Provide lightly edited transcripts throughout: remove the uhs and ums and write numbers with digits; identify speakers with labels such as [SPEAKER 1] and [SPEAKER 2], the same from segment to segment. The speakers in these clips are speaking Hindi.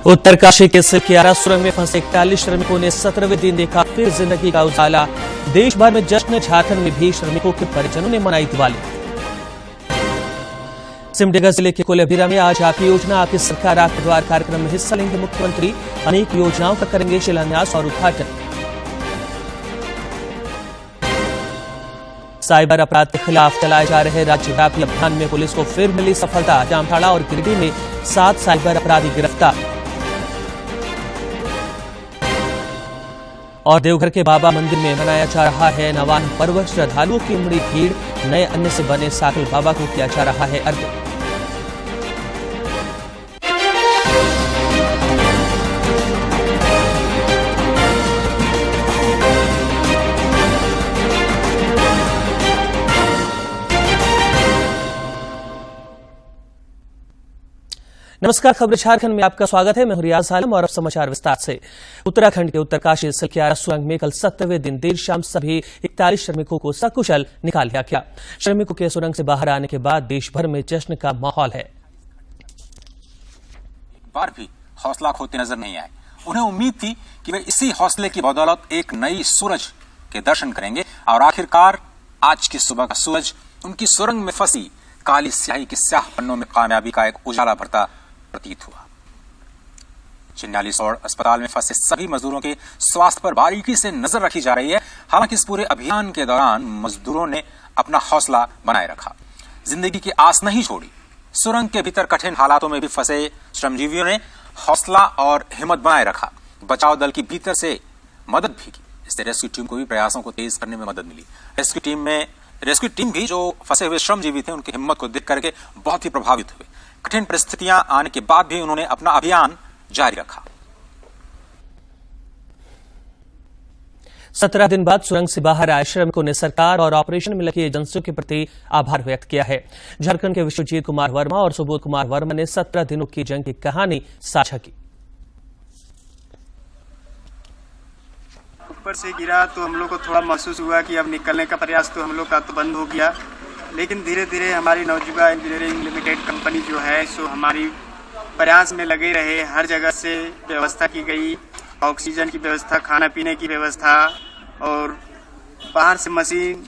[SPEAKER 1] उत्तरकाशी के सिलकियारा सुरंग में फंसे 41 श्रमिकों ने 17वें दिन देखा फिर जिंदगी का उजाला। देश भर में जश्न, झारखंड में भी श्रमिकों के परिजनों ने मनाई दिवाली। सिमडेगा जिले के कोलेबिरा में आज आपकी योजना आपकी सरकार आपके द्वार कार्यक्रम में हिस्सा लेंगे मुख्यमंत्री। अनेक योजनाओं का करेंगे शिलान्यास और उद्घाटन। साइबर अपराध के खिलाफ चलाए जा रहे राज्यव्यापी अभियान में पुलिस को फिर मिली सफलता। जामताड़ा और गिरिडीह में 7 साइबर अपराधी गिरफ्तार। और देवघर के बाबा मंदिर में मनाया जा रहा है नवान्न पर्व। श्रद्धालुओं की उमड़ी भीड़, नए अन्न से बने साकल बाबा को किया जा रहा है अर्घ्य। नमस्कार, खबर झारखंड में आपका स्वागत है। मैं हूं रियाज आलम और अब समाचार विस्तार से। उत्तराखंड के उत्तरकाशी सिलकियारा सुरंग में कल 17वें दिन देर शाम सभी 41 श्रमिकों को सकुशल निकाल लिया गया। श्रमिकों के सुरंग से बाहर आने के बाद देश भर में जश्न का माहौल है।
[SPEAKER 2] एक बार भी हौसला खोते नजर नहीं आए। उन्हें उम्मीद थी कि वे इसी हौसले की बदौलत एक नई सूरज के दर्शन करेंगे और आखिरकार आज की सुबह का सूरज उनकी सुरंग में फंसी काली स्याही के स्याह पन्नों में कामयाबी का एक उजाला भरता प्रतीत हुआ। चिन्यालीस और अस्पताल में फंसे सभी मजदूरों के स्वास्थ्य पर बारीकी से नजर रखी जा रही है। हालांकि इस पूरे अभियान के दौरान मजदूरों ने अपना हौसला बनाए रखा, जिंदगी की आस नहीं छोड़ी। सुरंग के भीतर कठिन हालातों में भी फंसे श्रमजीवियों ने हौसला और हिम्मत बनाए रखा। बचाव दल की भीतर से मदद भी की। इससे रेस्क्यू टीम को भी प्रयासों को तेज करने में मदद मिली। रेस्क्यू टीम भी जो फंसे हुए श्रमजीवी थे उनकी हिम्मत को देख करके बहुत ही प्रभावित हुए। कठिन परिस्थितियां आने के बाद भी उन्होंने अपना अभियान जारी रखा।
[SPEAKER 1] 17 दिन बाद सुरंग से बाहर आए श्रमिकों ने सरकार और ऑपरेशन में लगी एजेंसियों के प्रति आभार व्यक्त किया है। झारखंड के विश्वजीत कुमार वर्मा और सुबोध कुमार वर्मा ने 17 दिनों की जंग की कहानी साझा की।
[SPEAKER 3] ऊपर से गिरा तो हम लोग को थोड़ा महसूस हुआ कि अब निकलने का प्रयास तो हम लोग का तो बंद हो गया, लेकिन धीरे धीरे हमारी नवजुगा इंजीनियरिंग लिमिटेड कंपनी जो है सो हमारी प्रयास में लगे रहे। हर जगह से व्यवस्था की गई, ऑक्सीजन की व्यवस्था, खाना पीने की व्यवस्था, और बाहर से मशीन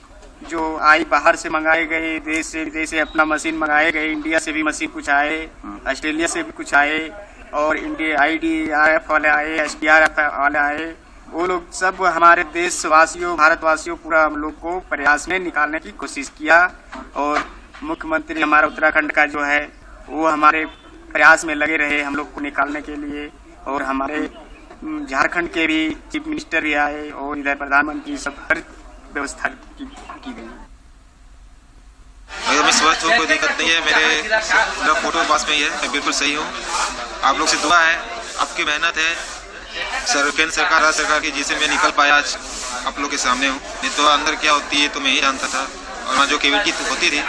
[SPEAKER 3] जो आई, बाहर से मंगाए गए, देश से विदेश से अपना मशीन मंगाए गए। इंडिया से भी मशीन कुछ आए, ऑस्ट्रेलिया से भी कुछ आए, और इंडिया IDRF वाले आए, SDRF वाले आए। वो लोग सब हमारे देशवासियों, भारतवासियों, पूरा हम लोग को प्रयास में निकालने की कोशिश किया। और मुख्यमंत्री हमारा उत्तराखंड का जो है वो हमारे प्रयास में लगे रहे हम लोग को निकालने के लिए। और हमारे झारखंड के भी चीफ मिनिस्टर भी आए और इधर प्रधानमंत्री, सब हर व्यवस्था की गई।
[SPEAKER 4] मैं स्वस्थ हूँ, कोई दिक्कत नहीं है। मेरा फोटो पास में ही है, मैं बिल्कुल सही हूँ। आप लोग से दुआ है, आपकी मेहनत है, केंद्र सरकार, राज्य सरकार की, जिसे मैं निकल पाया आज आप लोग के सामने हूँ। नहीं तो अंदर क्या होती है तो मैं ही जानता था। और वहाँ जो केविटी होती थी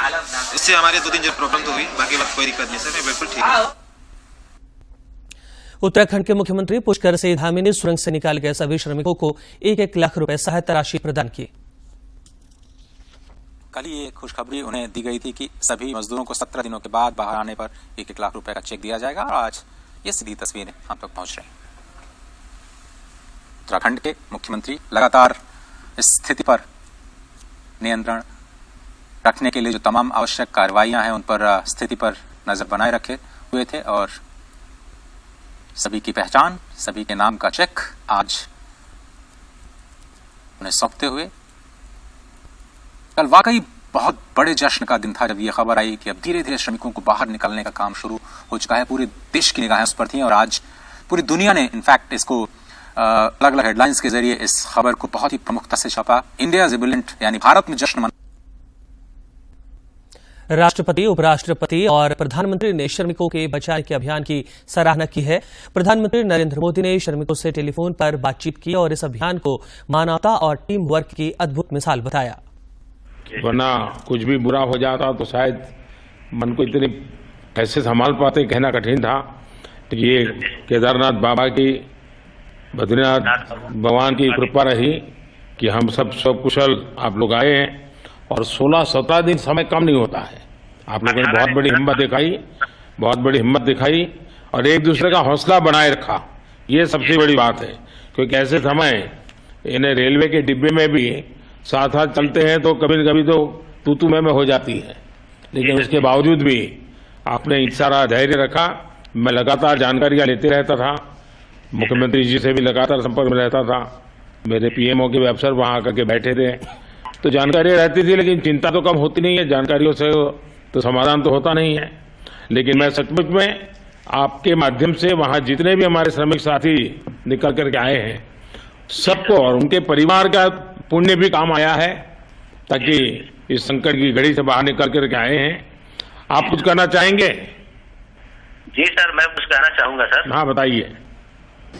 [SPEAKER 4] उससे हमारे 2 दिन जो प्रॉब्लम तो हुई, बाकी बात कोई दिक्कत नहीं सर, मैं बिल्कुल ठीक हूँ।
[SPEAKER 1] उत्तराखंड के मुख्यमंत्री पुष्कर सिंह धामी ने सुरंग से निकाले गए सभी श्रमिकों को 1-1 लाख रुपए सहायता राशि प्रदान की।
[SPEAKER 2] कल ये खुशखबरी उन्हें दी गई थी कि सभी मजदूरों को 17 दिनों के बाद बाहर आने पर 1-1 लाख रुपए का चेक दिया जाएगा। और आज ये सीधी तस्वीरें हम तक पहुंच रही। उत्तराखंड के मुख्यमंत्री लगातार इस स्थिति पर नियंत्रण रखने के लिए जो तमाम आवश्यक कार्रवाइयां हैं उन पर स्थिति पर नजर बनाए रखे हुए थे। और सभी की पहचान, सभी के नाम का चेक आज उन्हें सौंपते हुए कल वाकई बहुत बड़े जश्न का दिन था जब ये खबर आई कि अब धीरे धीरे श्रमिकों को बाहर निकालने का काम शुरू हो चुका है। पूरे देश की निगाहें उस पर थी और आज पूरी दुनिया ने इनफैक्ट इसको अलग अलग हेडलाइंस के जरिए इस खबर को बहुत ही प्रमुखता से छापा। इंडिया जुबिलेंट, यानी भारत में जश्न मना।
[SPEAKER 1] राष्ट्रपति, उपराष्ट्रपति और प्रधानमंत्री ने श्रमिकों के बचाव के अभियान की सराहना की है। प्रधानमंत्री नरेंद्र मोदी ने श्रमिकों से टेलीफोन पर बातचीत की और इस अभियान को मानवता और टीम वर्क की अद्भुत मिसाल बताया।
[SPEAKER 5] वरना कुछ भी बुरा हो जाता तो शायद मन को इतनी कैसे संभाल पाते, कहना कठिन था। ये केदारनाथ बाबा की, बद्रीनाथ भगवान की कृपा रही कि हम सब कुशल आप लोग आए हैं। और 16-17 दिन समय कम नहीं होता है। आप लोगों ने बहुत बड़ी हिम्मत दिखाई और एक दूसरे का हौसला बनाए रखा। ये सबसे बड़ी बात है, क्योंकि ऐसे समय इन्हें रेलवे के डिब्बे में भी साथ साथ चलते हैं तो कभी न कभी तो तू मैं हो जाती है, लेकिन उसके बावजूद भी आपने इतना धैर्य रखा। मैं लगातार जानकारियां लेते रहता था, मुख्यमंत्री जी से भी लगातार संपर्क में रहता था, मेरे पीएमओ के भी अफसर वहां आकर के बैठे थे, तो जानकारी रहती थी, लेकिन चिंता तो कम होती नहीं है, जानकारियों से तो समाधान तो होता नहीं है। लेकिन मैं सचमुच में आपके माध्यम से वहां जितने भी हमारे श्रमिक साथी निकल करके आए हैं सबको और उनके परिवार का पुण्य भी काम आया है, ताकि इस संकट की घड़ी से बाहर निकल करके आए हैं। आप कुछ कहना चाहेंगे?
[SPEAKER 6] जी सर, मैं कुछ कहना चाहूंगा सर।
[SPEAKER 5] हाँ बताइए।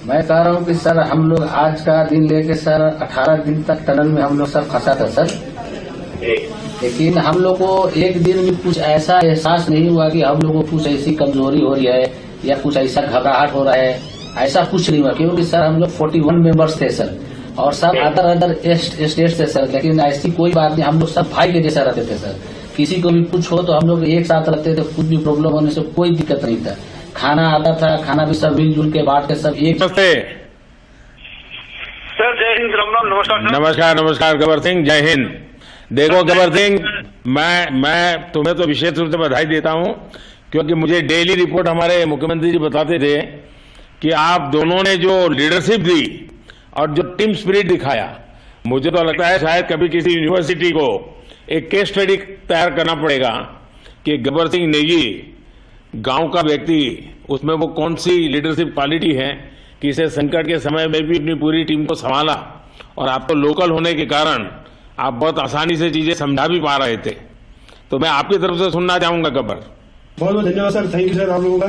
[SPEAKER 7] मैं कह रहा हूँ कि सर हम लोग आज का दिन लेके सर 18 दिन तक टनल में हम लोग सब फंसा था सर, लेकिन हम लोग को एक दिन में कुछ ऐसा एहसास नहीं हुआ कि हम लोग को कुछ ऐसी कमजोरी हो रही है या कुछ ऐसा घबराहट हो रहा है, ऐसा कुछ नहीं हुआ। क्योंकि सर हम लोग 41 मेंबर्स थे सर, और सब अदर स्टेट थे सर, लेकिन ऐसी कोई बात नहीं, हम लोग सब भाई के जैसा रहते थे सर। किसी को भी कुछ हो तो हम लोग एक साथ रहते थे, कुछ भी प्रॉब्लम होने से कोई दिक्कत नहीं था। खाना आता था, खाना भी सब मिलजुल के बांट के सब एक।
[SPEAKER 6] सर जय हिंद, राम राम, नमस्कार सर।
[SPEAKER 5] नमस्कार नमस्कार गबर सिंह, जय हिंद। देखो गबर सिंह, मैं तुम्हें तो विशेष रूप से बधाई देता हूं, क्योंकि मुझे डेली रिपोर्ट हमारे मुख्यमंत्री जी बताते थे कि आप दोनों ने जो लीडरशिप दी और जो टीम स्पिरिट दिखाया, मुझे तो लगता है शायद कभी किसी यूनिवर्सिटी को एक केस स्टडी तैयार करना पड़ेगा कि गबर सिंह नेगी गांव का व्यक्ति, उसमें वो कौन सी लीडरशिप क्वालिटी है कि इसे संकट के समय में भी अपनी पूरी टीम को संभाला, और आपको लोकल होने के कारण आप बहुत आसानी से चीजें समझा भी पा रहे थे। तो मैं आपकी तरफ से सुनना चाहूंगा गबर।
[SPEAKER 8] बहुत बहुत धन्यवाद सर, थैंक यू सर आप लोगों का।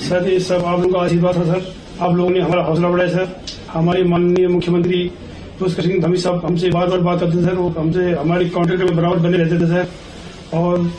[SPEAKER 8] सर ये सब आप लोगों का आशीर्वाद था सर, आप लोगों ने हमारा हौसला बढ़ाया सर। हमारे माननीय मुख्यमंत्री पुष्कर सिंह धामी साहब हमसे बार बार बात करते थे सर, वो हमसे हमारी कॉन्ट्रैक्ट में बराबर बने रहते थे सर, और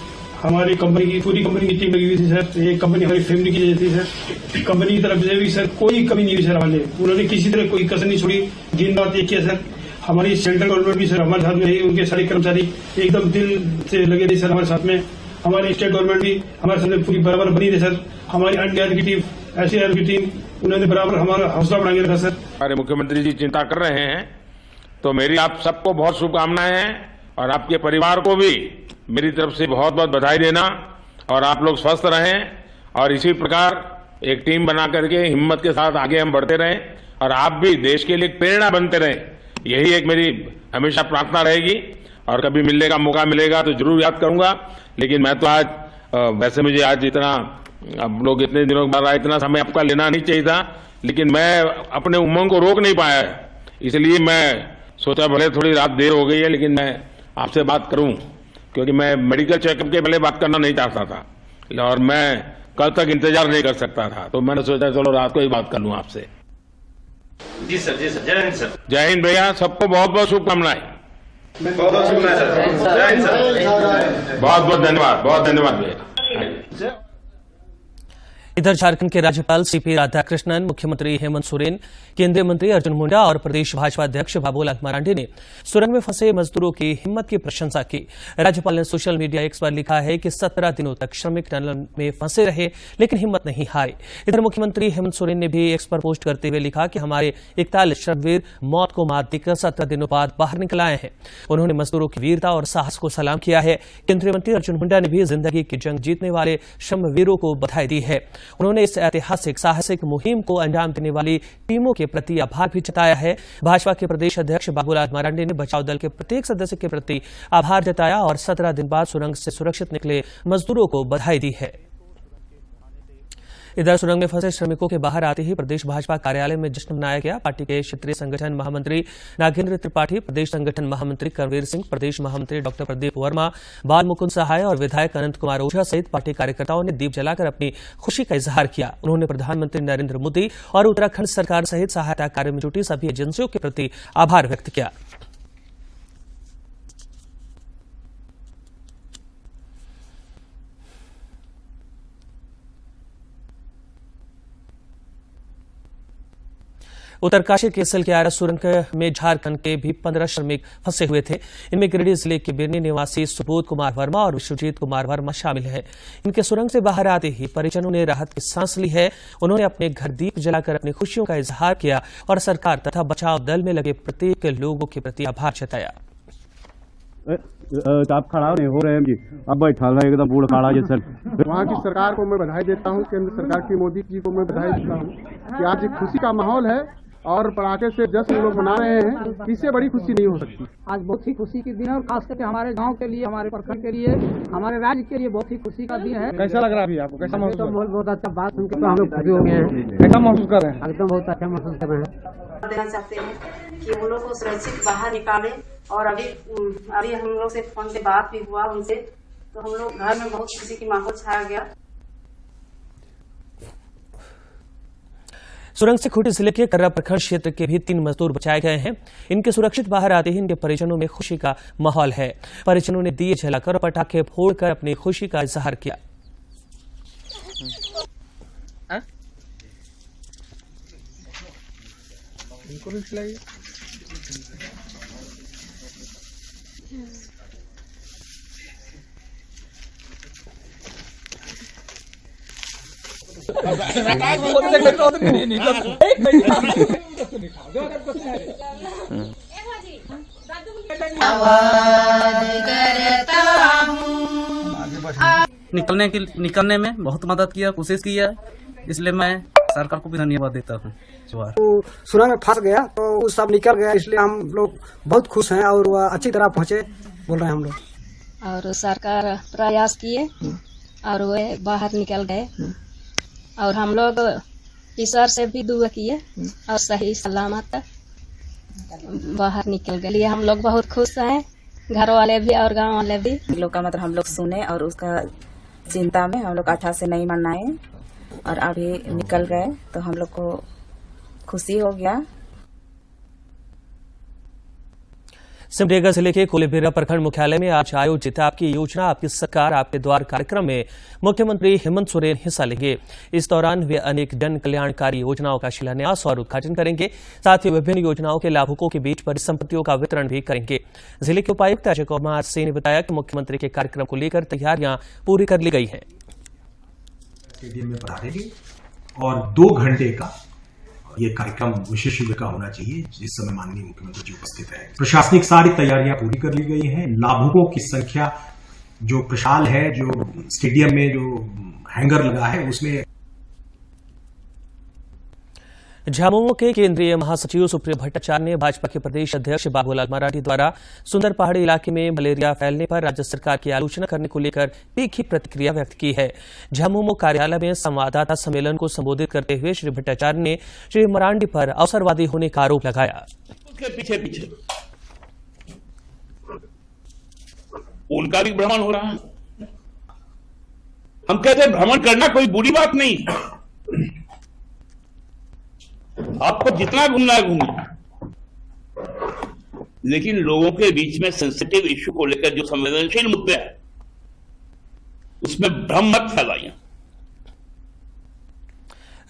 [SPEAKER 8] हमारी कंपनी की पूरी कंपनी की टीम लगी हुई थी सर। ये कंपनी हमारी फैमिली की जैसी थी सर। कंपनी की तरफ से भी सर कोई कमी नहीं हुई सर, हमारे उन्होंने किसी तरह कोई कसर नहीं छोड़ी, दिन रात एक किया सर। हमारी सेंट्रल गवर्नमेंट भी सर हमारे साथ में रही, उनके सारे कर्मचारी एकदम दिल से लगे थे सर हमारे साथ में। हमारी स्टेट गवर्नमेंट भी हमारे साथ पूरी बराबर बनी थी सर। हमारी एनडीआर की टीम, एसडीआर की टीम, उन्होंने बराबर हमारा हौसला बढ़ा के रखा सर।
[SPEAKER 5] हमारे मुख्यमंत्री जी चिंता कर रहे हैं, तो मेरी आप सबको बहुत शुभकामनाएं हैं, और आपके परिवार को भी मेरी तरफ से बहुत बहुत बधाई देना, और आप लोग स्वस्थ रहें और इसी प्रकार एक टीम बना करके हिम्मत के साथ आगे हम बढ़ते रहें, और आप भी देश के लिए प्रेरणा बनते रहें। यही एक मेरी हमेशा प्रार्थना रहेगी, और कभी मिलने का मौका मिलेगा तो जरूर याद करूंगा। लेकिन मैं तो आज वैसे मुझे आज इतना, अब लोग इतने दिनों के बाद इतना समय आपका लेना नहीं चाहिए था, लेकिन मैं अपने उमंग को रोक नहीं पाया, इसलिए मैं सोचा भले थोड़ी रात देर हो गई है लेकिन मैं आपसे बात करूं, क्योंकि मैं मेडिकल चेकअप के पहले बात करना नहीं चाहता था, और मैं कल तक इंतजार नहीं कर सकता था, तो मैंने सोचा चलो रात को ही बात कर लूं आपसे।
[SPEAKER 6] जी सर, जी सर, जय हिंद सर।
[SPEAKER 5] जय हिंद भैया, सबको बहुत बहुत शुभकामनाएं।
[SPEAKER 6] बहुत बहुत शुभकामनाएं सर, जय हिंद सर।
[SPEAKER 5] बहुत बहुत धन्यवाद, बहुत धन्यवाद भैया।
[SPEAKER 1] इधर झारखंड के राज्यपाल सीपी राधाकृष्णन, मुख्यमंत्री हेमंत सोरेन, केंद्रीय मंत्री अर्जुन मुंडा और प्रदेश भाजपा अध्यक्ष बाबूलाल मरांडी ने सुरंग में फंसे मजदूरों की हिम्मत की प्रशंसा की। राज्यपाल ने सोशल मीडिया एक्स पर लिखा है कि 17 दिनों तक श्रमिक टनल में फंसे रहे लेकिन हिम्मत नहीं हारी। इधर मुख्यमंत्री हेमंत सोरेन ने भी एक्स पर पोस्ट करते हुए लिखा कि हमारे 41 श्रमवीर मौत को मात देकर 17 दिनों बाद बाहर निकल आए हैं। उन्होंने मजदूरों की वीरता और साहस को सलाम किया है। केंद्रीय मंत्री अर्जुन मुंडा ने भी जिंदगी की जंग जीतने वाले श्रमवीरों को बधाई दी है। उन्होंने इस ऐतिहासिक साहसिक मुहिम को अंजाम देने वाली टीमों के प्रति आभार भी जताया है। भाजपा के प्रदेश अध्यक्ष बाबूलाल मरांडी ने बचाव दल के प्रत्येक सदस्य के प्रति आभार जताया और 17 दिन बाद सुरंग से सुरक्षित निकले मजदूरों को बधाई दी है। इधर सुरंग में फंसे श्रमिकों के बाहर आते ही प्रदेश भाजपा कार्यालय में जश्न मनाया गया। पार्टी के क्षेत्रीय संगठन महामंत्री नागेंद्र त्रिपाठी, प्रदेश संगठन महामंत्री करवीर सिंह, प्रदेश महामंत्री डॉक्टर प्रदीप वर्मा, बाल मुकुंद सहाय और विधायक अनंत कुमार ओझा सहित पार्टी कार्यकर्ताओं ने दीप जलाकर अपनी खुशी का इजहार किया। उन्होंने प्रधानमंत्री नरेंद्र मोदी और उत्तराखंड सरकार सहित सहायता कार्य में जुटी सभी एजेंसियों के प्रति आभार व्यक्त किया। उत्तरकाशी के सलक्यारा सुरंग में झारखंड के भी 15 श्रमिक फंसे हुए थे। इनमें गिरिडीह जिले के बिरनी निवासी सुबोध कुमार वर्मा और विश्वजीत कुमार वर्मा शामिल हैं। इनके सुरंग से बाहर आते ही परिजनों ने राहत की सांस ली है। उन्होंने अपने घर दीप जलाकर अपनी खुशियों का इजहार किया और सरकार तथा बचाव दल में लगे प्रत्येक लोगों के प्रति आभार जताया।
[SPEAKER 9] आप खड़ा नहीं हो रहे हैं जी, अब बैठा है एकदम बूढ़ खड़ा जैसे।
[SPEAKER 10] वहाँ की सरकार को मैं बधाई देता हूँ, केंद्र सरकार की मोदी जी को मैं बधाई देता हूँ कि आज एक खुशी का माहौल है और पटाखे से जश्न लोग मना रहे हैं। इससे बड़ी खुशी नहीं हो सकती।
[SPEAKER 11] आज बहुत ही खुशी की दिन है और खास करके हमारे गांव के लिए, हमारे प्रखंड के लिए, हमारे राज्य के लिए बहुत ही खुशी का दिन है।
[SPEAKER 10] कैसा लग रहा है अभी आपको? कैसा महसूस?
[SPEAKER 11] बहुत अच्छा बात सुनकर तो हम लोग खुशी हो गए हैं।
[SPEAKER 10] कैसा महसूस कर रहे हैं?
[SPEAKER 11] एकदम बहुत अच्छा महसूस कर रहे हैं।
[SPEAKER 12] देना चाहते हैं कि उन लोग को सुरक्षित बाहर निकाले और अभी हम लोग से फोन से बात भी हुआ उनसे, तो हम लोग घर में बहुत खुशी की माहौल छाया गया।
[SPEAKER 1] सुरंग से खूंटी जिले के कर्रा प्रखंड क्षेत्र के भी 3 मजदूर बचाए गए हैं। इनके सुरक्षित बाहर आते ही इनके परिजनों में खुशी का माहौल है। परिजनों ने दिए जलाकर और पटाखे फोड़कर अपनी खुशी का इजहार किया।
[SPEAKER 13] निकलने में बहुत मदद किया, कोशिश किया, इसलिए मैं सरकार को भी धन्यवाद देता हूँ।
[SPEAKER 11] तो सुरंग में फंस गया तो वो सब निकल गया, इसलिए हम लोग बहुत खुश हैं और वह अच्छी तरह पहुँचे बोल रहे हैं हम लोग।
[SPEAKER 14] और सरकार प्रयास किए और वे बाहर निकल गए और हम लोग ईश्वर से भी दुआ किए और सही सलामत बाहर निकल गए। हम लोग बहुत खुश हैं, घर वाले भी और गांव वाले भी।
[SPEAKER 12] लोग का मतलब हम लोग सुने और उसका चिंता में हम लोग अच्छा से नहीं मनाए और अभी निकल गए तो हम लोग को खुशी हो गया।
[SPEAKER 1] सिमडेगा जिले के कोलेबिरा प्रखंड मुख्यालय में आज आयोजित आपकी योजना आपकी सरकार आपके द्वार कार्यक्रम में मुख्यमंत्री हेमंत सोरेन हिस्सा लेंगे। इस दौरान वे अनेक जन कल्याणकारी योजनाओं का शिलान्यास और उद्घाटन करेंगे। साथ ही विभिन्न योजनाओं के लाभुकों के बीच परिसंपत्तियों का वितरण भी करेंगे। जिले के उपायुक्त अजय कुमार सिंह ने बताया कि मुख्यमंत्री के कार्यक्रम को लेकर तैयारियां पूरी कर ली गई हैं।
[SPEAKER 15] स्टेडियम में पधारेंगे और 2 घंटे का ये कार्यक्रम विशेष शिविर का होना चाहिए। इस समय माननीय मुख्यमंत्री जी उपस्थित है। प्रशासनिक सारी तैयारियां पूरी कर ली गई हैं। लाभुकों की संख्या जो प्रशाल है, जो स्टेडियम में जो हैंगर लगा है उसमें।
[SPEAKER 1] झामुमो के केंद्रीय महासचिव सुप्रिय भट्टाचार्य ने भाजपा के प्रदेश अध्यक्ष बाबूलाल मराठी द्वारा सुंदर पहाड़ी इलाके में मलेरिया फैलने पर राज्य सरकार की आलोचना करने को लेकर तीखी प्रतिक्रिया व्यक्त की है। झामुमो कार्यालय में संवाददाता सम्मेलन को संबोधित करते हुए श्री भट्टाचार्य ने श्री मरांडी पर अवसरवादी होने का आरोप लगाया।
[SPEAKER 16] उसके पीछे उनका भी भ्रमण हो रहा है। हम कहते हैं भ्रमण करना कोई बुरी बात नहीं, आपको जितना घूमना है घूमिए, लेकिन लोगों के बीच में सेंसिटिव इश्यू को लेकर जो संवेदनशील मुद्दे हैं उसमें भ्रम मत फैलाइए।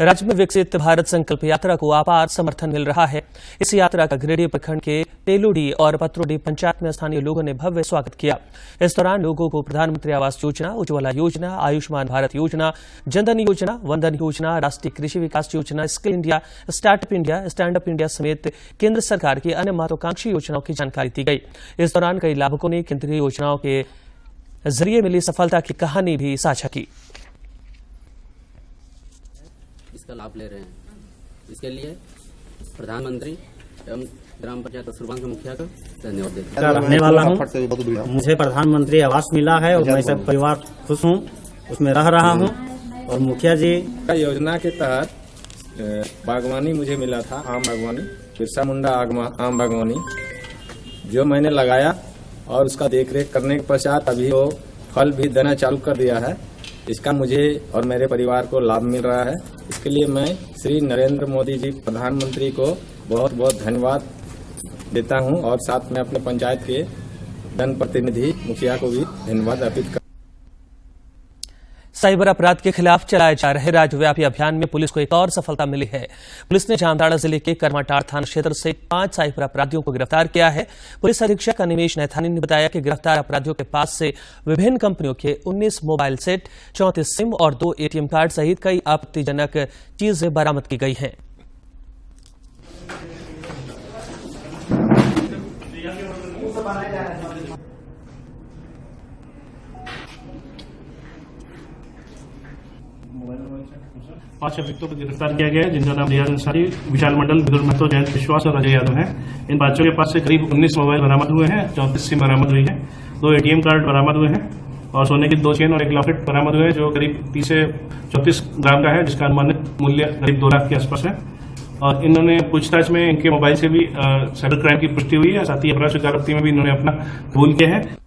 [SPEAKER 1] राज्य में विकसित भारत संकल्प यात्रा को अपार समर्थन मिल रहा है। इस यात्रा का गिरिडीह प्रखंड के तेलुडी और पत्रोडी पंचायत में स्थानीय लोगों ने भव्य स्वागत किया। इस दौरान लोगों को प्रधानमंत्री आवास योजना, उज्ज्वला योजना, आयुष्मान भारत योजना, जनधन योजना, वंदन योजना, राष्ट्रीय कृषि विकास योजना, skill India, startup India, stand up India समेत केंद्र सरकार की अन्य महत्वाकांक्षी योजनाओं की जानकारी दी गई। इस दौरान कई लाभुकों ने केंद्रीय योजनाओं के जरिए मिली सफलता की कहानी भी साझा की।
[SPEAKER 17] इसका लाभ ले रहे हैं, इसके लिए प्रधानमंत्री एवं ग्राम पंचायत सुरबान के मुखिया का धन्यवाद देता हूं।
[SPEAKER 18] रहने वाला हूं, मुझे प्रधानमंत्री आवास मिला है और मैं सब परिवार खुश हूं, उसमें रह रहा हूं। और मुखिया जी
[SPEAKER 19] का योजना के तहत बागवानी मुझे मिला था, आम बागवानी, बिरसा मुंडा आम बागवानी, जो मैंने लगाया और उसका देखरेख करने के पश्चात अभी वो फल भी देना चालू कर दिया है। इसका मुझे और मेरे परिवार को लाभ मिल रहा है। इसके लिए मैं श्री नरेंद्र मोदी जी प्रधानमंत्री को बहुत बहुत धन्यवाद देता हूं और साथ में अपने पंचायत के जनप्रतिनिधि मुखिया को भी धन्यवाद अर्पित कर।
[SPEAKER 1] साइबर अपराध के खिलाफ चलाए जा रहे राज्यव्यापी अभियान में पुलिस को एक और सफलता मिली है। पुलिस ने जामताड़ा जिले के करमाटाड़ थाना क्षेत्र से 5 साइबर अपराधियों को गिरफ्तार किया है। पुलिस अधीक्षक अनिमेश नैथानी ने बताया कि गिरफ्तार अपराधियों के पास से विभिन्न कंपनियों के 19 मोबाइल सेट, 34 सिम और 2 एटीएम कार्ड सहित कई आपत्तिजनक चीजें बरामद की गई हैं।
[SPEAKER 8] पांच अभियुक्तों को गिरफ्तार किया गया है, जिनका नाम रियाज अंसारी, विशाल मंडल, विदुर महतो, जयंत विश्वास और अजय यादव है। इन बच्चों के पास से करीब 19 मोबाइल बरामद हुए हैं, 34 सिम बरामद हुई है, 2 एटीएम कार्ड बरामद हुए हैं और सोने की 2 चेन और 1 लॉकेट बरामद हुए हैं, जो करीब 30 से 34 ग्राम का है, जिसका अनुमानित मूल्य करीब 2 लाख के आसपास है। और इन्होंने पूछताछ में इनके मोबाइल से भी साइबर क्राइम की पुष्टि हुई है। साथ ही अपराध स्वीकारोक्ति में भी इन्होंने अपना कबूल किया है।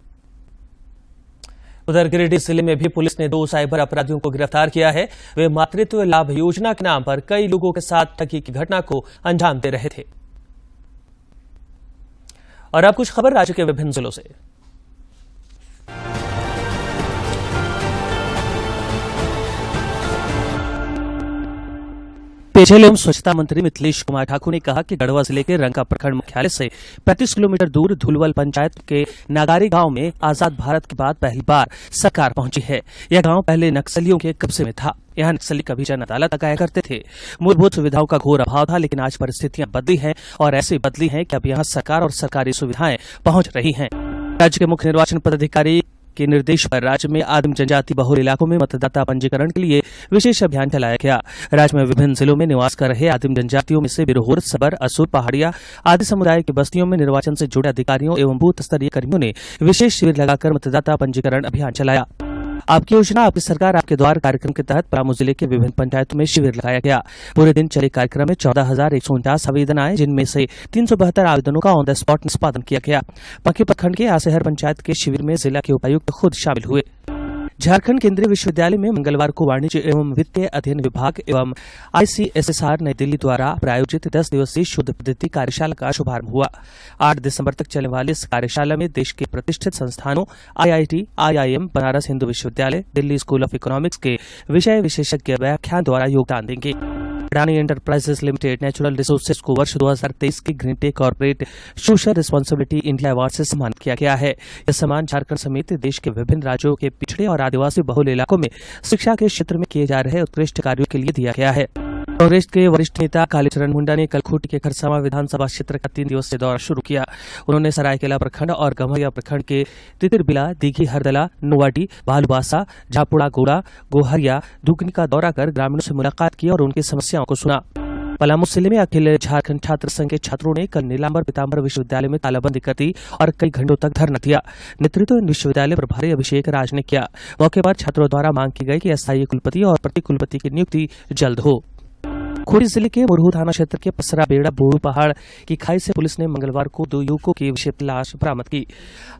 [SPEAKER 1] उधर गिरिडीह जिले में भी पुलिस ने 2 साइबर अपराधियों को गिरफ्तार किया है। वे मातृत्व लाभ योजना के नाम पर कई लोगों के साथ ठगी की घटना को अंजाम दे रहे थे। और अब कुछ खबर राज्य के विभिन्न जिलों से। पेयजल एवं स्वच्छता मंत्री मिथिलेश कुमार ठाकुर ने कहा कि गढ़वा जिले के रंका प्रखंड मुख्यालय से 35 किलोमीटर दूर धुलवल पंचायत के नागारी गांव में आजाद भारत के बाद पहली बार सरकार पहुंची है। यह गांव पहले नक्सलियों के कब्जे में था। यहां नक्सली कभी जन अदालत लगाया करते थे। मूलभूत सुविधाओं का घोर अभाव था, लेकिन आज परिस्थितियां बदली हैं और ऐसी बदली हैं कि अब यहां सरकार और सरकारी सुविधाएं पहुंच रही हैं। राज्य के मुख्य निर्वाचन पदाधिकारी के निर्देश पर राज्य में आदिम जनजाति बहुल इलाकों में मतदाता पंजीकरण के लिए विशेष अभियान चलाया गया। राज्य में विभिन्न जिलों में निवास कर रहे आदिम जनजातियों में से बिरहोर, सबर, असुर, पहाड़िया आदि समुदाय की बस्तियों में निर्वाचन से जुड़े अधिकारियों एवं बूथ स्तरीय कर्मियों ने विशेष शिविर लगाकर मतदाता पंजीकरण अभियान चलाया। आपकी योजना आपकी सरकार आपके द्वार कार्यक्रम के तहत पलामू जिले के विभिन्न पंचायतों में शिविर लगाया गया। पूरे दिन चले कार्यक्रम में 14,149 आवेदन आए, जिनमें से 372 आवेदनों का ऑन द स्पॉट निष्पादन किया गया। पक्की प्रखंड के आसेहर पंचायत के शिविर में जिला के उपायुक्त खुद शामिल हुए। झारखंड केंद्रीय विश्वविद्यालय में मंगलवार को वाणिज्य एवं वित्तीय अध्ययन विभाग एवं ICSSR नई दिल्ली द्वारा प्रायोजित 10 दिवसीय शुद्ध पद्धति कार्यशाला का शुभारंभ हुआ। 8 दिसंबर तक चलने वाली इस कार्यशाला में देश के प्रतिष्ठित संस्थानों IIT, IIM, बनारस हिंदू विश्वविद्यालय, दिल्ली स्कूल ऑफ इकोनॉमिक्स के विषय विशेषज्ञ व्याख्यान द्वारा योगदान देंगे। Adani enterprises limited natural resources को वर्ष 2023 की green tech corporate social responsibility India award से सम्मानित किया गया है। यह सम्मान झारखंड समेत देश के विभिन्न राज्यों के पिछड़े और आदिवासी बहुल इलाकों में शिक्षा के क्षेत्र में किए जा रहे उत्कृष्ट कार्यों के लिए दिया गया है। कांग्रेस के वरिष्ठ नेता कालीचरण मुंडा ने कल खूंटी के खरसावां विधानसभा क्षेत्र का 3 दिवसीय दौरा शुरू किया। उन्होंने सरायकेला प्रखंड और गम्हरिया प्रखंड के तितिरबिला, दीघी, हरदला, नोवाडी, भालुबासा, झापुड़ा, गोड़ा, गोहरिया, दुगनी का दौरा कर ग्रामीणों से मुलाकात की और उनकी समस्याओं को सुना। पलामू जिले में अखिल झारखंड छात्र संघ के छात्रों ने कल नीलांबर पीताम्बर विश्वविद्यालय में तालाबंदी कर दी और कई घंटों तक धरना दिया। नेतृत्व विश्वविद्यालय प्रभारी अभिषेक राज ने किया। मौके पर छात्रों द्वारा मांग की गई कि अस्थायी कुलपति और प्रति कुलपति की नियुक्ति जल्द हो। खूंटी जिले के मुरहू थाना क्षेत्र के पसरा बेड़ा बोड़ू पहाड़ की खाई से पुलिस ने मंगलवार को 2 युवकों की विषैली लाश बरामद की।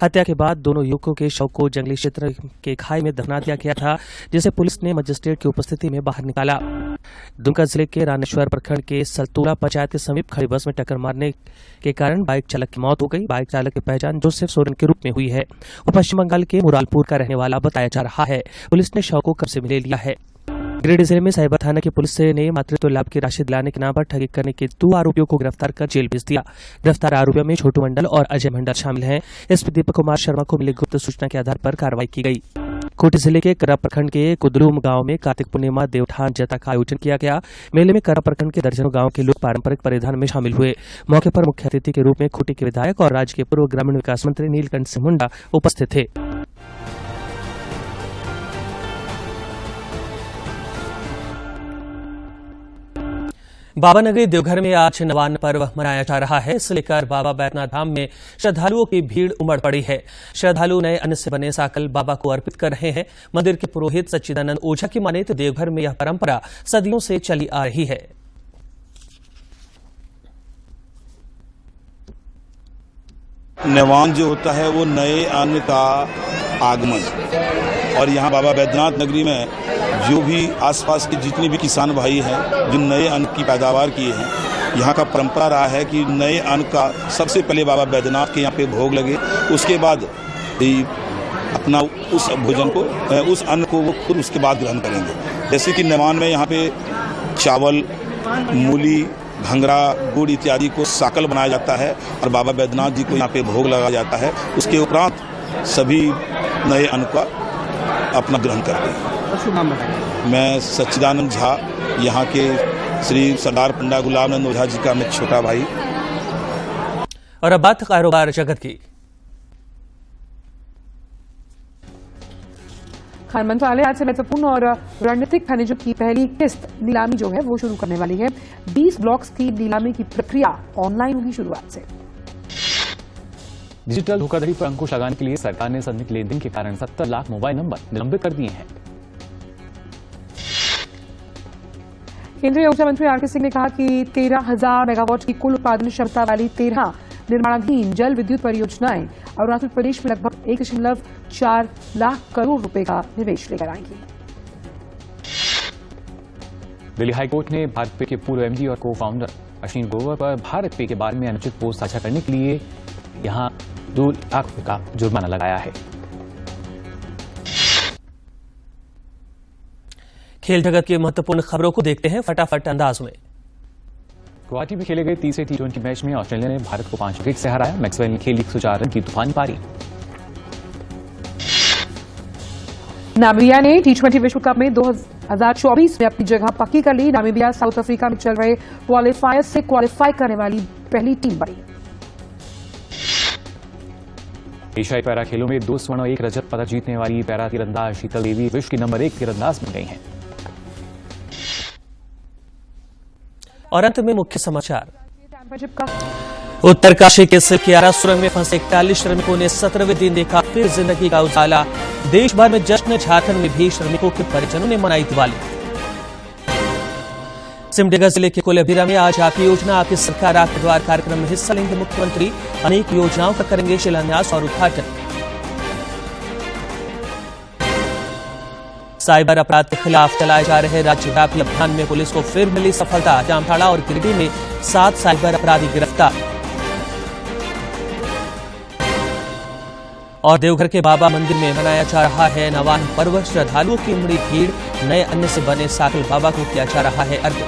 [SPEAKER 1] हत्या के बाद दोनों युवकों के शव को जंगली क्षेत्र के खाई में दफना दिया गया था, जिसे पुलिस ने मजिस्ट्रेट की उपस्थिति में बाहर निकाला। दुमका जिले के रानेश्वर प्रखंड के सलतूरा पंचायत के समीप खड़ी बस में टक्कर मारने के कारण बाइक चालक की मौत हो गई। बाइक चालक की पहचान जोसेफ सोरेन के रूप में हुई है। वो पश्चिम बंगाल के मुरालपुर का रहने वाला बताया जा रहा है। पुलिस ने शव को कब्जे में ले लिया है। गिरिडीह जिले में साइबर थाना की पुलिस ने मातृत्व लाभ की राशि दिलाने के नाम पर ठगी करने के 2 आरोपियों को गिरफ्तार कर जेल भेज दिया। गिरफ्तार आरोपियों में छोटू मंडल और अजय मंडल शामिल हैं। एसपी दीपक कुमार शर्मा को मिली गुप्त सूचना के आधार पर कार्रवाई की गई। खूंटी जिले के करा प्रखंड के कुदरूम गांव में कार्तिक पूर्णिमा देवठान जता का आयोजन किया गया। मेले में करा प्रखंड के दर्जनों गांव के लोग पारंपरिक परिधान में शामिल हुए। मौके पर मुख्य अतिथि के रूप में खूंटी के विधायक और राज्य के पूर्व ग्रामीण विकास मंत्री नीलकंठ सिंह मुंडा उपस्थित थे। बाबा नगरी देवघर में आज नवान्न पर्व मनाया जा रहा है। इसे लेकर बाबा बैद्यनाथ धाम में श्रद्धालुओं की भीड़ उमड़ पड़ी है। श्रद्धालु नए अन्न से बने साकल बाबा को अर्पित कर रहे हैं। मंदिर के पुरोहित सच्चिदानंद ओझा की माने तो देवघर में यह परंपरा सदियों से चली आ रही है।
[SPEAKER 20] नवान्न जो होता है वो नए अन्न का आगमन, और यहाँ बाबा बैद्यनाथ नगरी में जो भी आसपास के जितने भी किसान भाई हैं जो नए अन्न की पैदावार किए हैं, यहाँ का परंपरा रहा है कि नए अन्न का सबसे पहले बाबा बैद्यनाथ के यहाँ पे भोग लगे, उसके बाद अपना उस भोजन को, उस अन्न को वो खुद उसके बाद ग्रहण करेंगे। जैसे कि नवान में यहाँ पे चावल, मूली, घंगरा, गुड़ इत्यादि को साकल बनाया जाता है और बाबा बैद्यनाथ जी को यहाँ पे भोग लगाया जाता है। उसके उपरांत सभी नए अन्न का अपना ग्रहण करते हैं। मैं सच्चिदानंद झा, यहाँ के श्री सरदार पंडा गुलाब नंद ओझा जी का मैं छोटा भाई।
[SPEAKER 1] और अब बात कारोबार जगत की।
[SPEAKER 21] खान मंत्रालय आज से महत्वपूर्ण और रणनीतिक खनिजों की पहली किस्त नीलामी जो है वो शुरू करने वाली है। 20 ब्लॉक्स की नीलामी की प्रक्रिया ऑनलाइन होगी शुरुआत से।
[SPEAKER 22] डिजिटल धोखाधड़ी पर अंकुश लगाने के लिए सरकार ने संदिग्ध लेनदेन के कारण 70 लाख मोबाइल नंबर निलंबित कर दिए हैं।
[SPEAKER 21] केंद्रीय ऊर्जा मंत्री आर के सिंह ने कहा कि 13,000 मेगावाट की कुल उत्पादन क्षमता वाली 13 निर्माणाधीन जल विद्युत परियोजनाएं अरुणाचल प्रदेश में लगभग 1.4 लाख करोड़ रुपए का निवेश लेकर आएंगी।
[SPEAKER 22] दिल्ली हाईकोर्ट ने भारत पे के पूर्व एमडी और को फाउंडर अश्विनी ग्रोवर पर भारत पे के बारे में अनुचित पोस्ट साझा करने के लिए यहां 2 लाख रुपए का जुर्माना लगाया है।
[SPEAKER 1] खेल जगत की महत्वपूर्ण खबरों को देखते हैं फटाफट अंदाज में।
[SPEAKER 22] गुवाहाटी में खेले गए तीसरे T20 मैच में ऑस्ट्रेलिया ने भारत को 5 विकेट से हराया। मैक्सवेल ने खेली 104 रन की तूफानी पारी।
[SPEAKER 21] नामीबिया ने T20 विश्व कप में 2024 में अपनी जगह पक्की कर ली। नामीबिया साउथ अफ्रीका में चल रहे क्वालिफायर से क्वालिफाई करने वाली पहली टीम बनी।
[SPEAKER 22] एशियाई पैरा खेलों में 2 स्वर्ण और 1 रजत पदक जीतने वाली पैरा तीरंदाज शीतल देवी विश्व की नंबर 1 तीरंदाज बन गई हैं।
[SPEAKER 1] और अंत में मुख्य समाचार। उत्तरकाशी के सिलकियारा सुरंग में फंसे 41 श्रमिकों ने 17वें दिन देखा फिर जिंदगी का उजाला। देश भर में जश्न, झारखंड में भी श्रमिकों के परिजनों ने मनाई दिवाली। सिमडेगा जिले के कोलेबिरा में आज आपकी योजना आपकी सरकार आपके द्वार कार्यक्रम में हिस्सा लेंगे मुख्यमंत्री। अनेक योजनाओं का करेंगे शिलान्यास और उद्घाटन। साइबर अपराध के खिलाफ चलाए जा रहे राज्यव्यापी अभियान में पुलिस को फिर मिली सफलता। जामताड़ा और गिरिडीह में 7 साइबर अपराधी गिरफ्तार। और देवघर के बाबा मंदिर में मनाया जा रहा है नवान्न पर्व। श्रद्धालुओं की उमड़ी भीड़, नए अन्न से बने साकल बाबा को किया जा रहा है अर्घ्य।